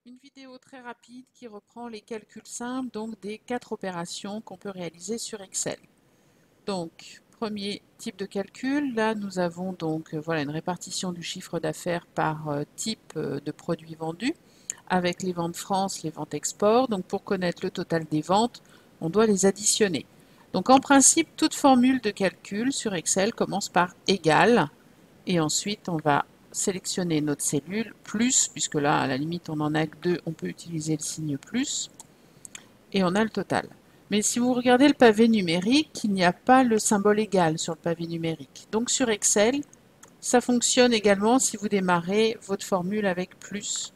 Une vidéo très rapide qui reprend les calculs simples donc des 4 opérations qu'on peut réaliser sur Excel. Donc, premier type de calcul, là nous avons donc voilà une répartition du chiffre d'affaires par type de produits vendus avec les ventes France, les ventes export. Donc pour connaître le total des ventes, on doit les additionner. Donc en principe, toute formule de calcul sur Excel commence par égal et ensuite on va sélectionner notre cellule, plus, puisque là, à la limite, on n'en a que deux, on peut utiliser le signe plus, et on a le total. Mais si vous regardez le pavé numérique, il n'y a pas le symbole égal sur le pavé numérique. Donc sur Excel, ça fonctionne également si vous démarrez votre formule avec plus,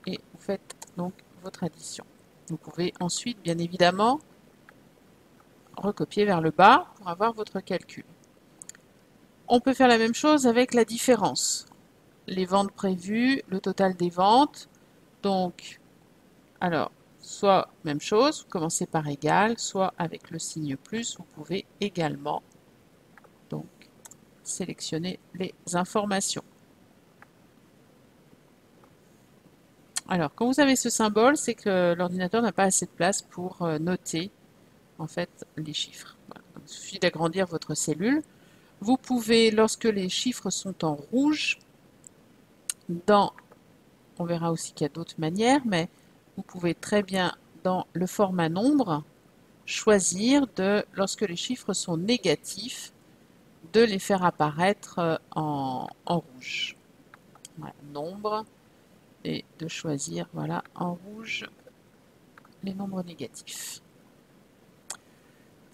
et vous faites donc votre addition. Vous pouvez ensuite, bien évidemment, recopier vers le bas pour avoir votre calcul. On peut faire la même chose avec la différence. Les ventes prévues, le total des ventes. Donc, alors, soit même chose, vous commencez par égal, soit avec le signe plus, vous pouvez également donc sélectionner les informations. Alors, quand vous avez ce symbole, c'est que l'ordinateur n'a pas assez de place pour noter en fait les chiffres. Voilà. Donc, il suffit d'agrandir votre cellule. Vous pouvez, lorsque les chiffres sont en rouge, on verra aussi qu'il y a d'autres manières, mais vous pouvez très bien, dans le format nombre, choisir lorsque les chiffres sont négatifs, de les faire apparaître en rouge. Voilà, nombre, et de choisir voilà, en rouge les nombres négatifs.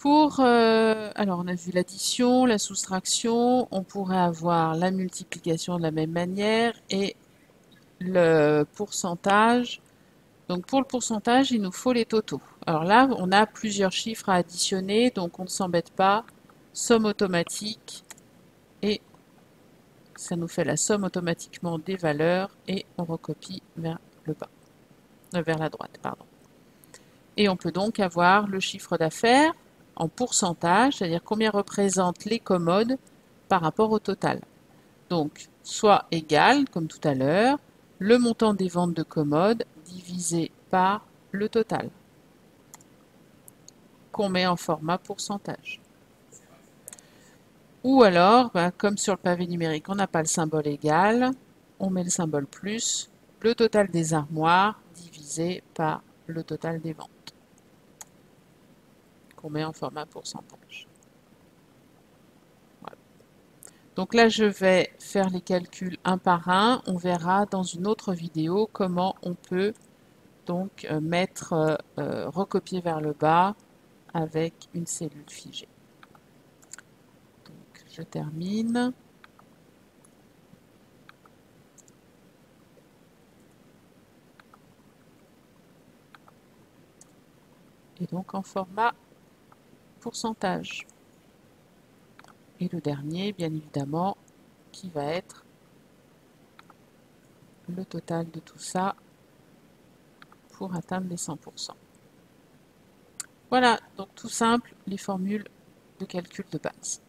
Alors on a vu l'addition, la soustraction, on pourrait avoir la multiplication de la même manière et le pourcentage. Donc pour le pourcentage, il nous faut les totaux. Alors là, on a plusieurs chiffres à additionner, donc on ne s'embête pas. Somme automatique, et ça nous fait la somme automatiquement des valeurs, et on recopie vers le bas, vers la droite, pardon. Et on peut donc avoir le chiffre d'affaires en pourcentage, c'est-à-dire combien représentent les commodes par rapport au total. Donc, soit égal, comme tout à l'heure, le montant des ventes de commodes divisé par le total, qu'on met en format pourcentage. Ou alors, comme sur le pavé numérique, on n'a pas le symbole égal, on met le symbole plus, le total des armoires divisé par le total des ventes, qu'on met en format pourcentage. Voilà. Donc là, je vais faire les calculs un par un. On verra dans une autre vidéo comment on peut donc recopier vers le bas avec une cellule figée. Donc, je termine. Et donc en format pourcentage. Et le dernier, bien évidemment, qui va être le total de tout ça pour atteindre les 100%. Voilà, donc tout simple, les formules de calcul de base.